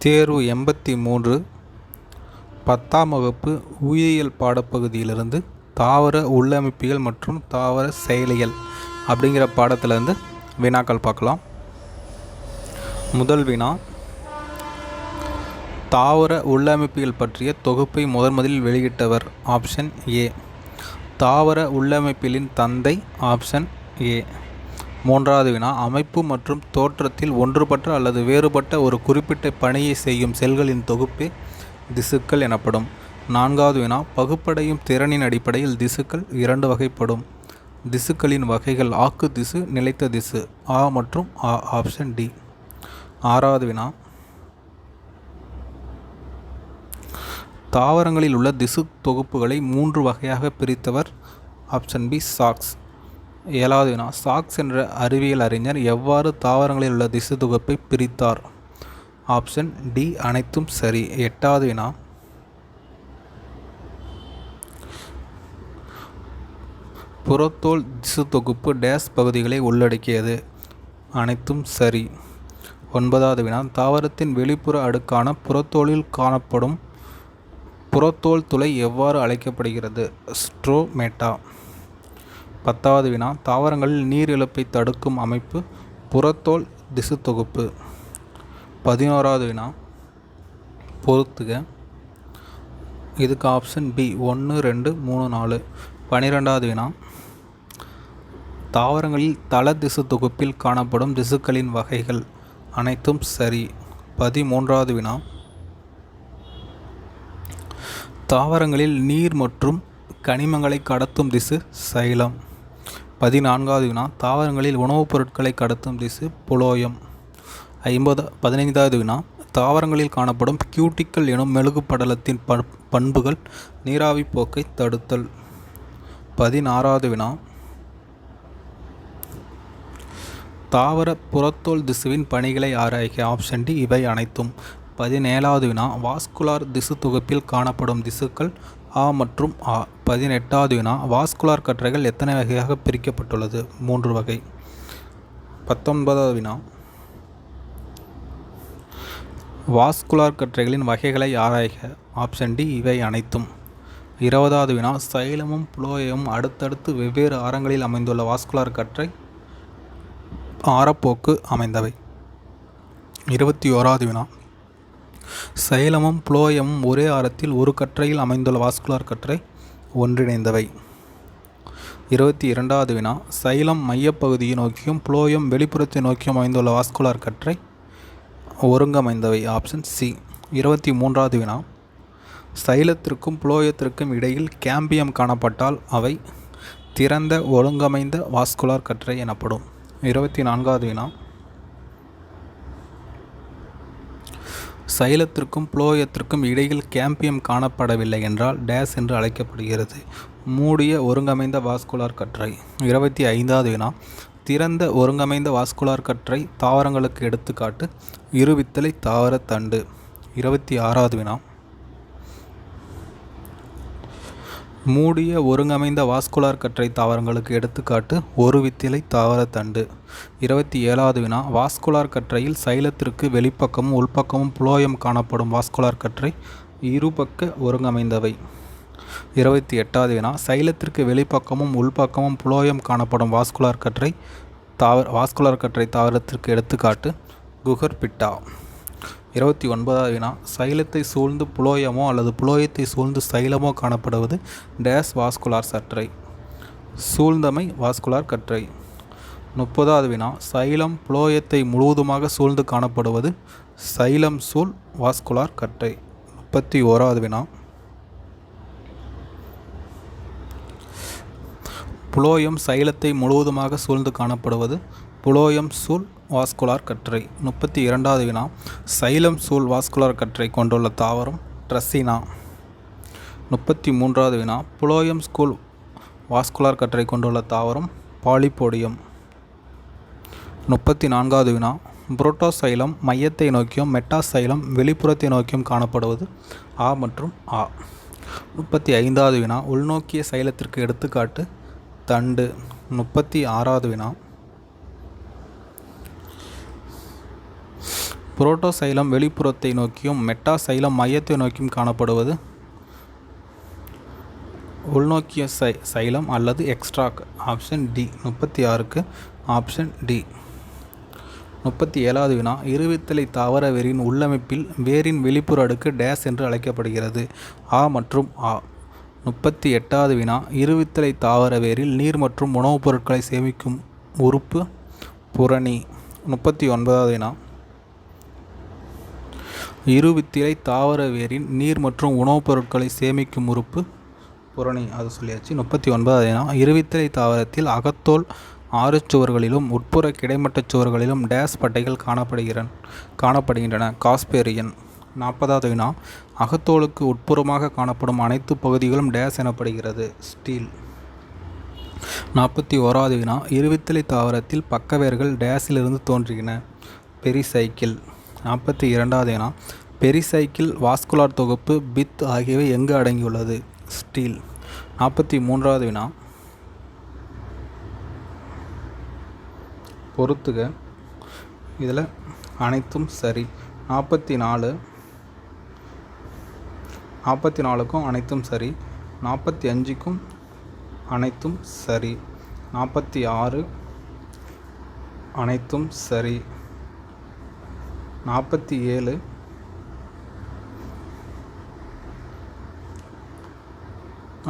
தேர்வு 83 10ஆம் வகுப்பு உயிரியல் பாடப்பகுதியிலிருந்து தாவர உள்ளமைப்பியல் மற்றும் தாவர செயலியல் அப்படிங்கிற பாடத்திலிருந்து வினாக்கள் பார்க்கலாம். முதல் வினா, தாவர உள்ளமைப்பியல் பற்றிய தொகுப்பை முதலில் வெளியிட்டவர்? ஆப்ஷன் ஏ தாவர உள்ளமைப்பியலின் தந்தை. Option A. மூன்றாவது வினா, அமைப்பு மற்றும் தோற்றத்தில் ஒன்றுபட்ட அல்லது வேறுபட்ட ஒரு குறிப்பிட்ட பணியை செய்யும் செல்களின் தொகுப்பே திசுக்கள் எனப்படும். நான்காவது வினா, பகுப்படையும் திறனின் அடிப்படையில் திசுக்கள் இரண்டு வகைப்படும். திசுக்களின் வகைகள் ஆக்கு திசு, நிலைத்த திசு. ஆ மற்றும் ஆ. Option D. ஆறாவது வினா, தாவரங்களில் உள்ள திசு தொகுப்புகளை 3 வகையாக பிரித்தவர்? Option B socks. ஏழாவது வினா, சாக்ஸ் என்ற அறிவியல் அறிஞர் எவ்வாறு தாவரங்களில் உள்ள திசு தொகுப்பை பிரித்தார்? ஆப்ஷன் டி அனைத்தும் சரி. எட்டாவது வினா, புறத்தோல் திசு தொகுப்பு டேஸ் பகுதிகளை உள்ளடக்கியது? அனைத்தும் சரி. ஒன்பதாவது வினா, தாவரத்தின் வெளிப்புற அடுக்கான புறத்தோலில் காணப்படும் புறத்தோல் துளை எவ்வாறு அழைக்கப்படுகிறது? ஸ்ட்ரோமேட்டா. பத்தாவது வினா, தாவரங்களில் நீர் இழப்பை தடுக்கும் அமைப்பு புறத்தோல் திசு தொகுப்பு. 11வது வினா, பொறுத்துக. இதுக்கு ஆப்ஷன் பி 1, 2, 3, 4. 12வது வினா, தாவரங்களில் தள திசு தொகுப்பில் காணப்படும் திசுக்களின் வகைகள்? அனைத்தும் சரி. 13வது வினா, தாவரங்களில் நீர் மற்றும் கனிமங்களை கடத்தும் திசு சைலம். 14வது வினா, தாவரங்களில் உணவுப் பொருட்களை கடத்தும் திசு புளோயம். 15வது வினா, தாவரங்களில் காணப்படும் கியூட்டிக்கல் எனும் மெழுகு படலத்தின் பண்புகள் நீராவி போக்கை தடுத்தல். 16வது வினா, தாவர புறத்தோல் திசுவின் பணிகளை ஆராய்க. ஆப்ஷன் டி இவை அனைத்தும். 17வது வினா, வாஸ்குலார் திசு தொகுப்பில் காணப்படும் திசுக்கள்? ஆ மற்றும் ஆ. 18வது வினா, வாஸ்குலார் கற்றைகள் எத்தனை வகையாக பிரிக்கப்பட்டுள்ளது? 3 வகை. 19வது வினா, வாஸ்குலார் கற்றைகளின் வகைகளை ஆராய்க. ஆப்ஷன் டி இவை அனைத்தும். 20வது வினா, சைலமும் புளோயமும் அடுத்தடுத்து வெவ்வேறு ஆரங்களில் அமைந்துள்ள வாஸ்குலார் கற்றை ஆரப்போக்கு அமைந்தவை. 21வது வினா, சைலமும் புளோயமும் ஒரே ஆரத்தில் ஒரு கற்றையில் அமைந்துள்ள வாஸ்குலார் கற்றை ஒன்றிணைந்தவை. 22வது வினா, சைலம் மையப்பகுதியை நோக்கியும் புளோயம் வெளிப்புறத்தை நோக்கியும் அமைந்துள்ள வாஸ்குலார் கற்றை ஒருங்கமைந்தவை. Option C. 23வது வினா, சைலத்திற்கும் புளோயத்திற்கும் இடையில் கேம்பியம் காணப்பட்டால் அவை திறந்த ஒழுங்கமைந்த வாஸ்குலார் கற்றை எனப்படும். 24வது வினா, சைலத்திற்கும் புளோயத்திற்கும் இடையில் கேம்பியம் காணப்படவில்லை என்றால் டேஸ் என்று அழைக்கப்படுகிறது? மூடிய ஒருங்கமைந்த வாஸ்குலார் கற்றை. 25வது வினா, திறந்த ஒருங்கமைந்த வாஸ்குலார் கற்றை தாவரங்களுக்கு எடுத்துக்காட்டு? இருவித்தலை தாவர தண்டு. 26வது வினா, மூடிய ஒருங்கமைந்த வாஸ்குலார் கற்றை தாவரங்களுக்கு எடுத்துக்காட்டு? ஒரு வித்திலை தாவர தண்டு. 27வது வினா, வாஸ்குலார் கற்றையில் சைலத்திற்கு வெளிப்பக்கமும் உள்பக்கமும் புளோயம் காணப்படும் வாஸ்குலார் கற்றை இருபக்க ஒருங்கமைந்தவை. 28வது வினா, சைலத்திற்கு வெளிப்பக்கமும் உள்பக்கமும் புளோயம் காணப்படும் வாஸ்குலார் கற்றை தாவரத்திற்கு எடுத்துக்காட்டு? குகர்பிட்டா. 29வது வினா, சைலத்தை சூழ்ந்து புளோயமோ அல்லது புளோயத்தை சூழ்ந்து சைலமோ காணப்படுவது டேஸ் வாஸ்குலார் கற்றை? சூழ்ந்தமை வாஸ்குலார் கற்றை. 30வது வினா, சைலம் புளோயத்தை முழுவதுமாக சூழ்ந்து காணப்படுவது சைலம் சூழ் வாஸ்குலார் கற்றை. 31வது வினா, புளோயம் சைலத்தை முழுவதுமாக சூழ்ந்து காணப்படுவது புளோயம் சூழ் வாஸ்குலார் கற்றை. 32வது வினா, சைலம் சூழ் வாஸ்குலார் கற்றை கொண்டுள்ள தாவரம் ட்ரசினா. 33வது வினா, புளோயம் ஸ்கூல் வாஸ்குலார் கற்றை கொண்டுள்ள தாவரம் பாலிபோடியம். 34வது வினா, புரோட்டோசைலம் மையத்தை நோக்கியும் மெட்டாசைலம் வெளிப்புறத்தை நோக்கியும் காணப்படுவது? ஆ மற்றும் ஆ. 35வது வினா, உள்நோக்கிய சைலத்திற்கு எடுத்துக்காட்டு? தண்டு. 36வது வினா, புரோட்டோசைலம் வெளிப்புறத்தை நோக்கியும் மெட்டாசைலம் மையத்தை நோக்கியும் காணப்படுவது உள்நோக்கிய சைலம் அல்லது எக்ஸ்ட்ராக். Option D. 36க்கு ஆப்ஷன் டி. 37வது வினா, இருவித்தலை தாவர வேரின் உள்ளமைப்பில் வேரின் வெளிப்புற அடுக்கு டேஸ் என்று அழைக்கப்படுகிறது. ஆ மற்றும் ஆ. 38வது வினா, இருவித்தலை தாவர வேரில் நீர் மற்றும் உணவுப் பொருட்களை சேமிக்கும் உறுப்பு புறணி. 39வது வினா, இருவித்திலை தாவர வேரின் நீர் மற்றும் உணவுப் பொருட்களை சேமிக்கும் உறுப்பு புறணி. அது சொல்லியாச்சு. 39வது வினா, இருவித்திலை தாவரத்தில் அகத்தோல் ஆறுச்சுவர்களிலும் உட்புற கிடைமட்ட சுவர்களிலும் டேஸ் பட்டைகள் காணப்படுகின்றன. காஸ்பேரியன். 40வது வினா, அகத்தோலுக்கு உட்புறமாக காணப்படும் அனைத்து பகுதிகளும் டேஸ் எனப்படுகிறது. ஸ்டீல். 41வது வினா, இருவித்திலை தாவரத்தில் பக்கவேர்கள் டேஸிலிருந்து தோன்றுகின்றன. பெரிசைக்கிள். 42வது வினா, பெரிசைக்கிள் வாஸ்குலார் தொகுப்பு பித் ஆகியவை எங்கு அடங்கியுள்ளது? ஸ்டீல். 43வது வினா, பொறுத்துக. இதில் அனைத்தும் சரி. 44க்கும் அனைத்தும் சரி. 45க்கும் அனைத்தும் சரி. 46 அனைத்தும் சரி. 47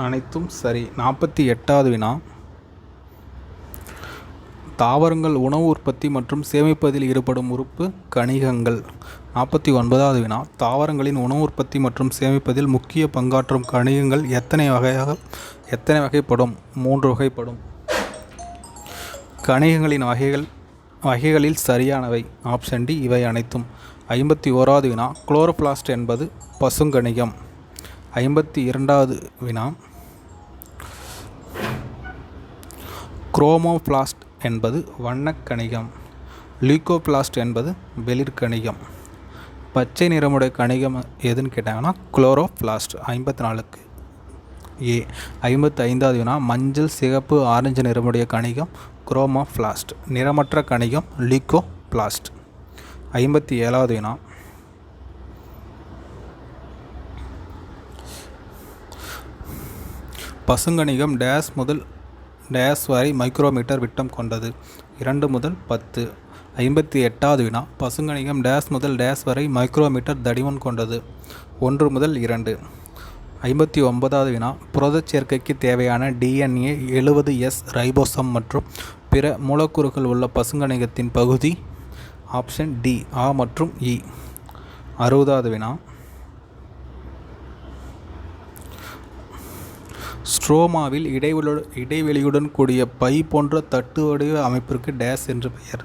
அனைத்தும் சரி. 48வது வினா, தாவரங்கள் உணவு உற்பத்தி மற்றும் சேமிப்பதில் ஈடுபடும் உறுப்பு கணிகங்கள். 49வது வினா, தாவரங்களின் உணவு உற்பத்தி மற்றும் சேமிப்பதில் முக்கிய பங்காற்றும் கணிகங்கள் எத்தனை வகைப்படும்? 3 வகைப்படும். கணிகங்களின் வகைகளில் சரியானவை. Option D. இவை அனைத்தும். 51வது வினா, குளோரோபிளாஸ்ட் என்பது பசுங்கணிகம். 52வது வினா, குரோமோபிளாஸ்ட் என்பது வண்ணக்கணிகம். லியூகோபிளாஸ்ட் என்பது வெளிர்கணிகம். பச்சை நிறமுடைய கணிகம் எதுன்னு கேட்டாங்கன்னா குளோரோபிளாஸ்ட். 54க்கு ஏ. 55வது வினா, மஞ்சள் சிகப்பு ஆரஞ்சு நிறமுடைய கணிகம் குரோமோபிளாஸ்ட். நிறமற்ற கணிகம் லியூகோபிளாஸ்ட். 57வது வினா, பசுங்கணிகம் டேஸ் முதல் டேஸ் வரை மைக்ரோமீட்டர் விட்டம் கொண்டது. 2 முதல் 10. 58வது வினா, பசுங்கணிகம் டேஸ் முதல் டேஸ் வரை மைக்ரோமீட்டர் தடிமன் கொண்டது. 1 முதல் 2. 59வது வினா, புரதச் சேர்க்கைக்கு தேவையான DNA 70S ரைபோசம் மற்றும் பிற மூலக்கூறுகள் உள்ள பசுங்கணிகத்தின் பகுதி. Option D. ஆ மற்றும் இ. 60வது வினா, ஸ்ட்ரோமாவில் இடைவெளியுடன் கூடிய பை போன்ற தட்டு வடிவ அமைப்பிற்கு டேஸ் என்று பெயர்?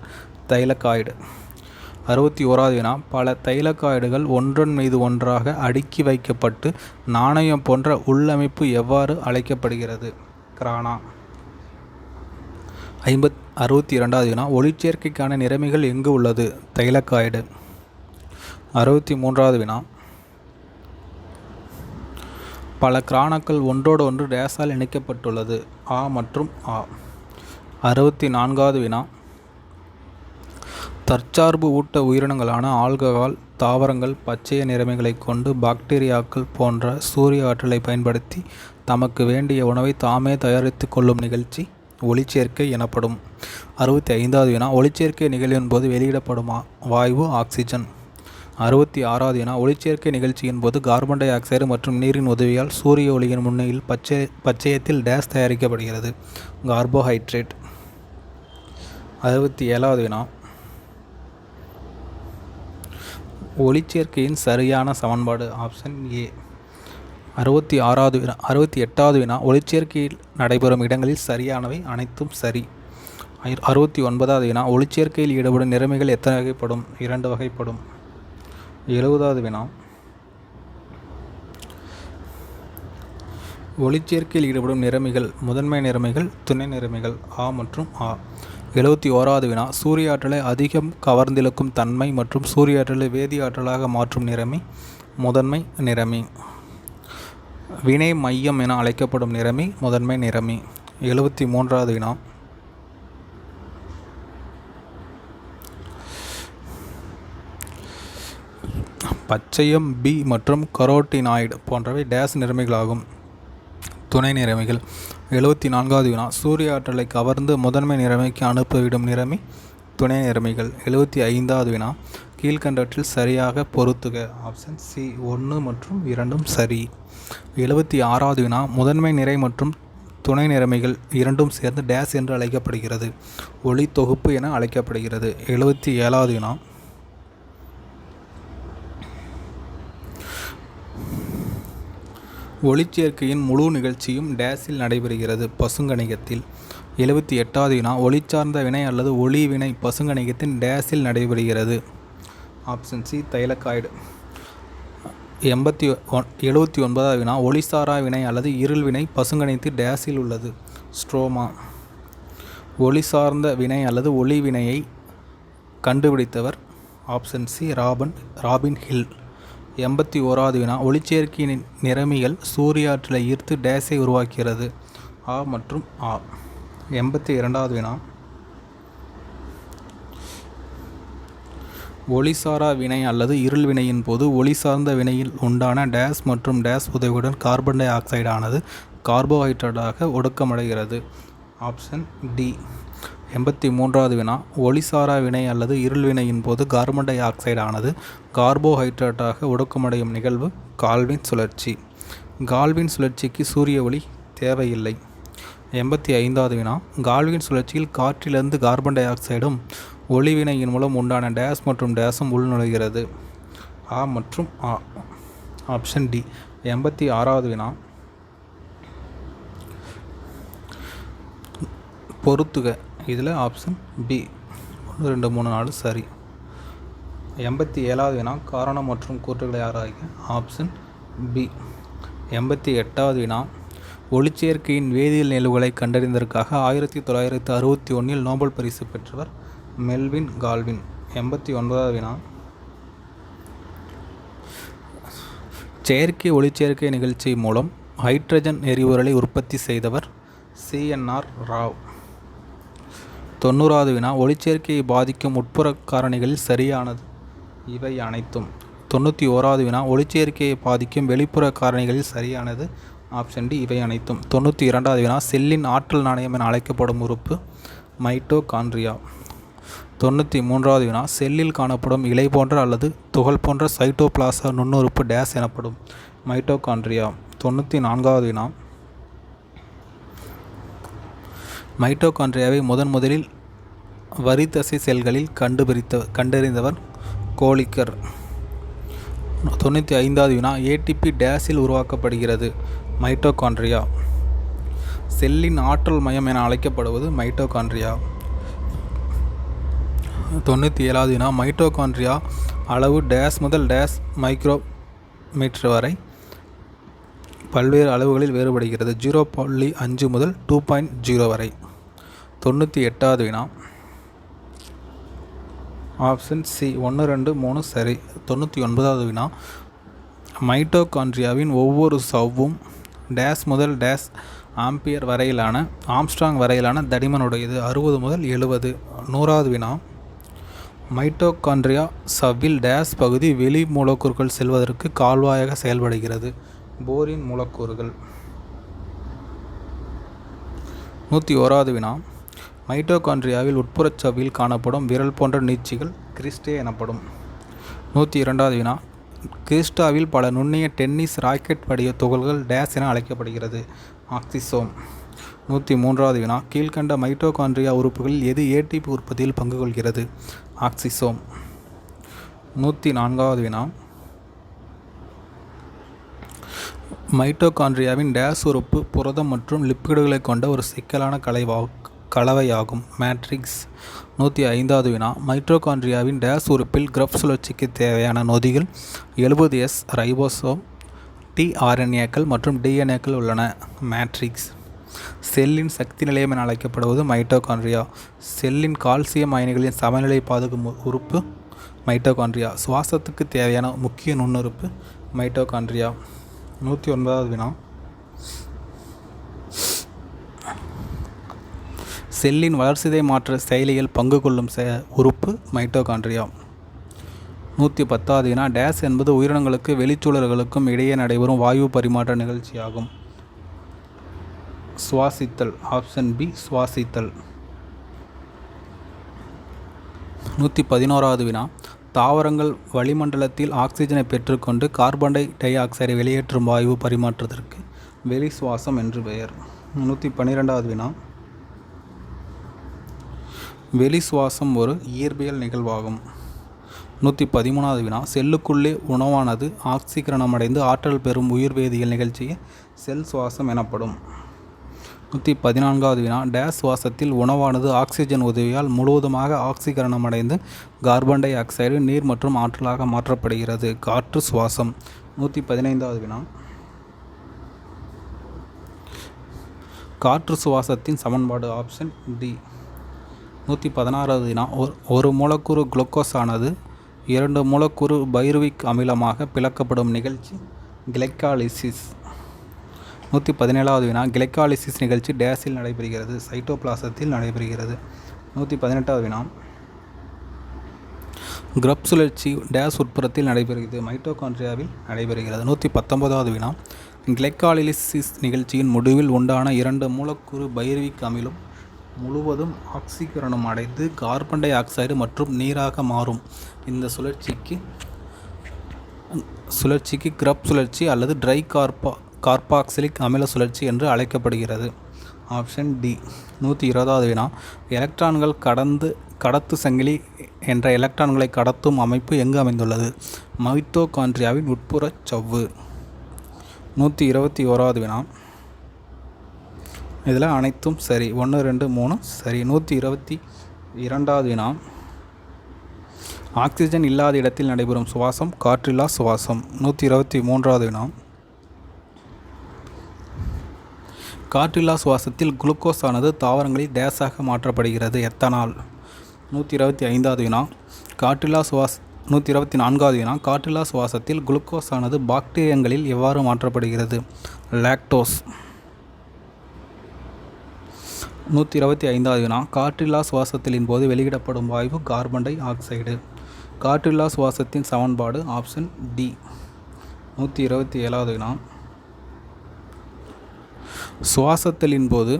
தைலகாய்டு. 61வது வினா, பல தைலகாய்டுகள் ஒன்றன் மீது ஒன்றாக அடுக்கி வைக்கப்பட்டு நாணயம் போன்ற உள்ளமைப்பு எவ்வாறு அழைக்கப்படுகிறது? கிரானா. 62வது வினா, ஒளிச்சேர்க்கைக்கான நிறமிகள் எங்கு உள்ளது? தைலகாய்டு. 63வது வினா, பல கிரானாக்கள் ஒன்றோடு ஒன்று டேஸால் இணைக்கப்பட்டுள்ளது? ஆ மற்றும் ஆ. 64வது வினா, தற்சார்பு ஊட்ட உயிரினங்களான ஆல்கஹால் தாவரங்கள் பச்சைய நிறமிகளை கொண்டு பாக்டீரியாக்கள் போன்ற சூரிய ஆற்றலை பயன்படுத்தி தமக்கு வேண்டிய உணவை தாமே தயாரித்து கொள்ளும் நிகழ்ச்சி ஒளிச்சேர்க்கை எனப்படும். 65வது வினா, ஒளிச்சேர்க்கை நிகழ்வின் போது வெளியிடப்படும் வாயு ஆக்சிஜன். 66வது வினா, ஒளிச்சேர்க்கை நிகழ்ச்சியின் போது கார்பன் டை ஆக்சைடு மற்றும் நீரின் உதவியால் சூரிய ஒளியின் முன்னிலையில் பச்சையத்தில் டேஸ் தயாரிக்கப்படுகிறது? கார்போஹைட்ரேட். 67வது வினா, ஒளிச்சேர்க்கையின் சரியான சமன்பாடு? Option A. 68வது வினா, ஒளிச்சேர்க்கையில் நடைபெறும் இடங்களில் சரியானவை அனைத்தும் சரி. 69வது வினா, ஒளிச்சேர்க்கையில் ஈடுபடும் நிறமிகள் எத்தனை வகைப்படும்? 2 வகைப்படும். 70வது வினா, ஒளிச்சேர்க்கையில் ஈடுபடும் நிறமிகள் முதன்மை நிறமிகள் துணை நிறமிகள்? ஆ மற்றும் ஆ. 71வது வினா, சூரிய ஆற்றலை அதிகம் கவர்ந்திழுக்கும் தன்மை மற்றும் சூரிய ஆற்றலை வேதி ஆற்றலாக மாற்றும் நிறமி முதன்மை நிறமி. வினை மையம் என அழைக்கப்படும் நிறமி முதன்மை நிறமி. 73வது வினா, பச்சையம், பி மற்றும் கரோட்டினாய்டு போன்றவை டேஸ் நிறமிகளாகும். துணை நிறமிகள். 74வது வினா சூரிய ஆற்றலை கவர்ந்து முதன்மை நிறமிக்கு அனுப்பிவிடும் நிறமி துணை நிறமிகள். 75வது வினா கீழ்கண்டவற்றில் சரியாக பொருத்துக. ஆப்ஷன் சி 1 மற்றும் 2 சரி. 76வது வினா முதன்மை நிறை மற்றும் துணை நிறமிகள் இரண்டும் சேர்ந்து டேஸ் என்று அழைக்கப்படுகிறது. ஒளி தொகுப்பு என அழைக்கப்படுகிறது. 77வது வினா ஒளிச்சேர்க்கையின் முழு நிகழ்ச்சியும் டேஸில் நடைபெறுகிறது. பசுங்கணிகத்தில். 78வது வினா ஒளிச்சார்ந்த வினை அல்லது ஒளி வினை பசுங்கணிகத்தின் டேஸில் நடைபெறுகிறது. Option C thylakoid. 79வது வினா ஒளிசாரா வினை அல்லது இருள் வினை பசுங்கணிகத்தில் டேஸில் உள்ளது. ஸ்ட்ரோமா. ஒளி சார்ந்த வினை அல்லது ஒளி வினையை கண்டுபிடித்தவர். Option C Robin Hill. 81வது வினா ஒளிச்சேர்க்கையின் நிறமிகள் சூரிய ஆற்றலை ஈர்த்து டேஸை உருவாக்குகிறது. ஆ மற்றும் ஆ. 82வது வினா ஒளிசாரா வினை அல்லது இருள் வினையின் போது ஒளி சார்ந்த வினையில் உண்டான டேஸ் மற்றும் டேஸ் உதவியுடன் கார்பன் டை ஆக்சைடானது கார்போஹைட்ரேட்டாக ஒடுக்கமடைகிறது. Option D. 83வது வினா ஒளிசாரா வினை அல்லது இருள் வினையின் போது கார்பன் டை ஆக்சைடானது கார்போஹைட்ரேட்டாக ஒடுக்கமடையும் நிகழ்வு கால்வின் சுழற்சி. கால்வின் சுழற்சிக்கு சூரிய ஒளி தேவையில்லை. 85வது வினா கால்வின் சுழற்சியில் காற்றிலிருந்து கார்பன் டை ஆக்சைடும் ஒளிவினையின் மூலம் உண்டான டேஸ் மற்றும் டேஸும் உள்நுழைகிறது. ஆ மற்றும் ஆ. Option D. 86வது வினா பொருத்துக. இதில் ஆப்ஷன் பி 1 2 3 4 சரி. 87வது வினா காரணம் மற்றும் கூற்றுகளை ஆராய்க. Option B. 88வது வினா ஒளிச்சேர்க்கையின் வேதியியல் நிகழ்வுகளை கண்டறிந்ததற்காக 1961 நோபல் பரிசு பெற்றவர் மெல்வின் கால்வின். 89வது வினா செயற்கை ஒளிச்சேர்க்கை நிகழ்ச்சி மூலம் ஹைட்ரஜன் எரிபொருளை உற்பத்தி செய்தவர் CNR ராவ். 90வது வினா ஒளிச்சேர்க்கையை பாதிக்கும் உட்புற காரணிகளில் சரியானது இவை அனைத்தும். 91வது வினா ஒளிச்சேர்க்கையை பாதிக்கும் வெளிப்புற காரணிகளில் சரியானது. ஆப்ஷன் டி இவை அனைத்தும். 92வது வினா செல்லின் ஆற்றல் நாணயம் என அழைக்கப்படும் உறுப்பு மைட்டோகாண்ட்ரியா. 93வது வினா செல்லில் காணப்படும் இலை போன்ற அல்லது துகள் போன்ற சைட்டோபிளாச நுண்ணுறுப்பு டேஸ் எனப்படும் மைட்டோகாண்ட்ரியா. 94வது வினா மைட்டோகாண்ட்ரியாவை முதலில் வரித்தசை செல்களில் கண்டறிந்தவர் கோலிக்கர். 95வது வினா ஏடிபி டேஸில் உருவாக்கப்படுகிறது மைட்டோகாண்ட்ரியா. செல்லின் ஆற்றல் மையம் என அழைக்கப்படுவது மைட்டோகாண்ட்ரியா. 97வது வினா மைட்டோகாண்ட்ரியா அளவு டேஸ் முதல் டேஸ் மைக்ரோமீட்டர் வரை பல்வேறு அளவுகளில் வேறுபடுகிறது. 0.5 முதல் 2.0 வரை. 98வது வினா ஆப்ஷன் சி 1 2 3 சரி. 99வது வினா மைட்டோகாண்ட்ரியாவின் ஒவ்வொரு சவ்வும் டேஸ் முதல் டேஸ் ஆம்பியர் வரையிலான ஆம்ஸ்ட்ராங் வரையிலான தடிமனுடையது. 60 முதல் 70. 100வது வினா மைட்டோகாண்ட்ரியா சவ்வில் டேஸ் பகுதி வெளி மூலக்கூறுகள் செல்வதற்கு கால்வாயாக செயல்படுகிறது. போரின் மூலக்கூறுகள். 101வது வினா மைட்டோகாண்ட்ரியாவில் உட்புறச் சவ்வில் காணப்படும் விரல் போன்ற நீட்சிகள் கிறிஸ்டே எனப்படும். 102வது வினா கிறிஸ்டாவில் பல நுண்ணிய டென்னிஸ் ராக்கெட் வடிவ துகள்கள் டேஸ் என அழைக்கப்படுகிறது ஆக்சிசோம். 103வது வினா கீழ்கண்ட மைட்டோகாண்ட்ரியா உறுப்புகளில் எது ஏடிபி உற்பத்தியில் பங்கு கொள்கிறது? ஆக்சிசோம். 104வது வினா மைட்டோகாண்ட்ரியாவின் டேஸ் உறுப்பு புரதம் மற்றும் லிப்பிடுகளை கொண்ட ஒரு சிக்கலான கலவையாகும் மேட்ரிக்ஸ். 105வது வினா மைட்டோகாண்ட்ரியாவின் டேஸ் உறுப்பில் கிரப் சுழற்சிக்கு தேவையான நொதிகள் 70S ரைபோசோம் tRNAக்கள் மற்றும் DNAக்கள் உள்ளன மேட்ரிக்ஸ். செல்லின் சக்தி நிலையம் என அழைக்கப்படுவது மைட்டோகாண்ட்ரியா. செல்லின் கால்சியம் அயனிகளின் சமநிலை பாதுகாக்கும் உறுப்பு மைட்டோகாண்ட்ரியா. சுவாசத்துக்கு தேவையான முக்கிய நுண்ணுறுப்பு மைட்டோகாண்ட்ரியா. 109வது வினா செல்லின் வளர்சிதை மாற்ற செயலியில் பங்கு கொள்ளும் உறுப்பு மைட்டோகாண்ட்ரியா. 110வது வினா டேஸ் என்பது உயிரினங்களுக்கு வெளிச்சூழல்களுக்கும் இடையே நடைபெறும் வாயு பரிமாற்ற நிகழ்ச்சியாகும். சுவாசித்தல். Option B சுவாசித்தல். 111வது வினா தாவரங்கள் வளிமண்டலத்தில் ஆக்சிஜனை பெற்றுக்கொண்டு கார்பன் டை ஆக்சைடை வெளியேற்றும் வாயு பரிமாற்றத்திற்கு வெளி சுவாசம் என்று பெயர். 112வது வினா வெளி சுவாசம் ஒரு இயற்பியல் நிகழ்வாகும். 113வது வினா செல்லுக்குள்ளே உணவானது ஆக்சிகரணமடைந்து ஆற்றல் பெறும் உயிர்வேதியியல் நிகழ்ச்சியே செல் சுவாசம் எனப்படும். 114வது வினா டேஸ் சுவாசத்தில் உணவானது ஆக்சிஜன் உதவியால் முழுவதுமாக ஆக்சிகரணமடைந்து கார்பன் டை ஆக்சைடு நீர் மற்றும் ஆற்றலாக மாற்றப்படுகிறது. காற்று சுவாசம். 115வது வினா காற்று சுவாசத்தின் சமன்பாடு. Option D. 116வது வினா ஒரு மூலக்கூறு குளுக்கோஸ் ஆனது 2 மூலக்கூறு பைருவிக் அமிலமாக பிளக்கப்படும் நிகழ்ச்சி கிளைக்காலிசிஸ். 117வது வினா கிளைக்காலிசிஸ் நிகழ்ச்சி டேஸில் நடைபெறுகிறது. சைட்டோபிளாசத்தில் நடைபெறுகிறது. 118வது வினா கிரப் சுழற்சி டேஸ் உட்புறத்தில் நடைபெறுகிறது. மைட்டோகாண்ட்ரியாவில் நடைபெறுகிறது. 119வது வினா கிளைக்காலிசிஸ் நிகழ்ச்சியின் முடிவில் உண்டான 2 மூலக்கூறு பைருவிக் அமிலம் முழுவதும் ஆக்சிகரணம் அடைந்து கார்பன் டை ஆக்சைடு மற்றும் நீராக மாறும். இந்த சுழற்சிக்கு கிரப் சுழற்சி அல்லது ட்ரை கார்பாக்சிலிக் அமில சுழற்சி என்று அழைக்கப்படுகிறது. Option D. 120வது வினா எலக்ட்ரான்கள் கடத்து சங்கிலி என்ற எலக்ட்ரான்களை கடத்தும் அமைப்பு எங்கு அமைந்துள்ளது? மைட்டோகாண்ட்ரியாவின் உட்புறச் சவ்வு. 121வது வினா இதில் அனைத்தும் சரி. 1 2 3 சரி. 122வது வினா ஆக்சிஜன் இல்லாத இடத்தில் நடைபெறும் சுவாசம் காற்றில்லா சுவாசம். 123வது வினா காற்றில்லா சுவாசத்தில் குளுக்கோஸ் ஆனது தாவரங்களில் டேஸாக மாற்றப்படுகிறது. எத்தனால். 125வது வினா 124வது வினா காற்றில்லா சுவாசத்தில் குளுக்கோஸ் ஆனது பாக்டீரியங்களில் எவ்வாறு மாற்றப்படுகிறது? லாக்டோஸ். 125வது வினா காற்றில்லா சுவாசத்தின் போது வெளியிடப்படும் வாயு கார்பன் டை ஆக்சைடு. காற்றில்லா சுவாசத்தின் சமன்பாடு. Option D. 127வது வினா சுவாசத்தலின் போது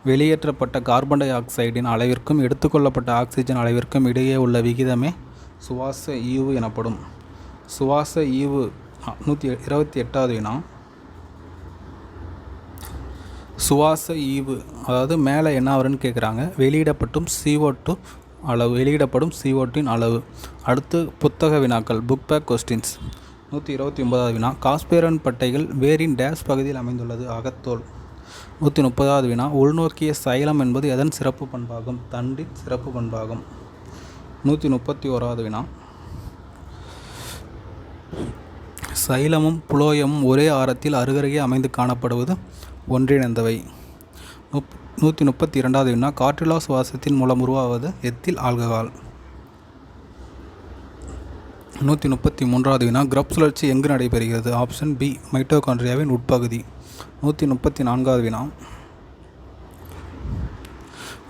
வெளியேற்றப்பட்ட கார்பன் டை ஆக்சைடின் அளவிற்கும் எடுத்துக்கொள்ளப்பட்ட ஆக்சிஜன் அளவிற்கும் இடையே உள்ள விகிதமே சுவாச ஈவு எனப்படும். சுவாச ஈவு. 128வது வினா சுவாச ஈவு அதாவது மேலே என்ன வரும்னு கேட்குறாங்க. வெளியிடப்படும் CO2 அளவு. அடுத்து புத்தக வினாக்கள் புக் பேக் கொஸ்டின்ஸ். 129வது வினா காஸ்பேரன் பட்டைகள் வேரின் டேஸ் பகுதியில் அமைந்துள்ளது? அகத்தோல். 130வது வினா உள்நோக்கிய சைலம் என்பது எதன் சிறப்பு பண்பாகும்? தண்டின் சிறப்பு பண்பாகும். 131வது வினா சைலமும் புளோயமும் ஒரே ஆரத்தில் அருகருகே அமைந்து காணப்படுவது ஒன்றிணைந்தவை. 132வது வினா காற்றில்லா சுவாசத்தின் மூலம் உருவாவது எத்தில் ஆல்கஹால். 133வது வினா கிரப் சுழற்சி எங்கு நடைபெறுகிறது? Option B மைட்டோகாண்ட்ரியாவின் உட்பகுதி. 134வது வினா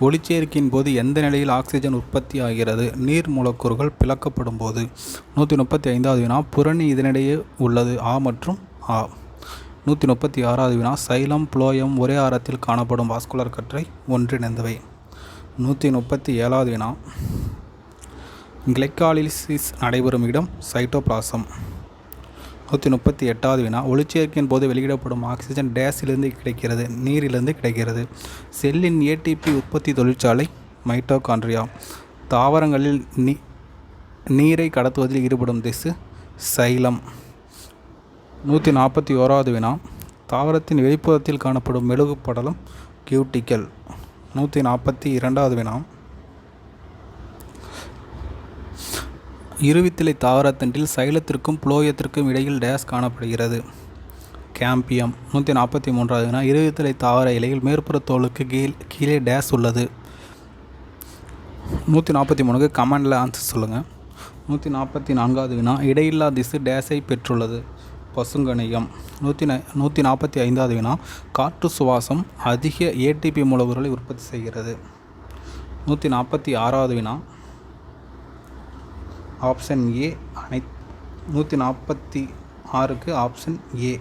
ஒளிச்சேர்க்கையின் போது எந்த நிலையில் ஆக்சிஜன் உற்பத்தி ஆகிறது? நீர் மூலக்கூறுகள் பிளக்கப்படும் போது. 135வது வினா புரணி இதனிடையே உள்ளது ஆ மற்றும் ஆ. 136வது வினா சைலம் புளோயம் ஒரே ஆரத்தில் காணப்படும் வாஸ்குலர் கற்றை ஒன்றிணைந்தவை. 137வது வினா கிளைக்காலிசிஸ் நடைபெறும் இடம் சைட்டோபிளாசம். 138வது வினா ஒளிச்சேர்க்கையின் போது வெளியிடப்படும் ஆக்சிஜன் டேஸிலிருந்து கிடைக்கிறது? நீரிலிருந்து கிடைக்கிறது. செல்லின் ஏடிபி உற்பத்தி தொழிற்சாலை மைட்டோகாண்ட்ரியா. தாவரங்களில் நீரை கடத்துவதில் ஈடுபடும் திசு சைலம். 141வது வினா தாவரத்தின் வெளிப்புறத்தில் காணப்படும் மெழுகு படலம் கியூட்டிக்கல். 142வது வினா இருவித்திலை தாவரத்தண்டில் சைலத்திற்கும் புளோயத்திற்கும் இடையில் டேஸ் காணப்படுகிறது? கேம்பியம். 143வது வினா இருவித்திலை தாவர இலையில் மேற்புற தோலுக்கு கீழே டேஸ் உள்ளது? 143க்கு கமெண்டில் ஆன்சர் சொல்லுங்கள். 144வது வினா இடையில்லா திசு டேஸை பெற்றுள்ளது? பசுங்கணிகம். 145வது வினா காற்று சுவாசம் அதிக ஏடிபி மூலக்கூறுகளை உற்பத்தி செய்கிறது? 146வது வினா ஆப்ஷன் ஏ 146க்கு ஆப்ஷன் ஏ.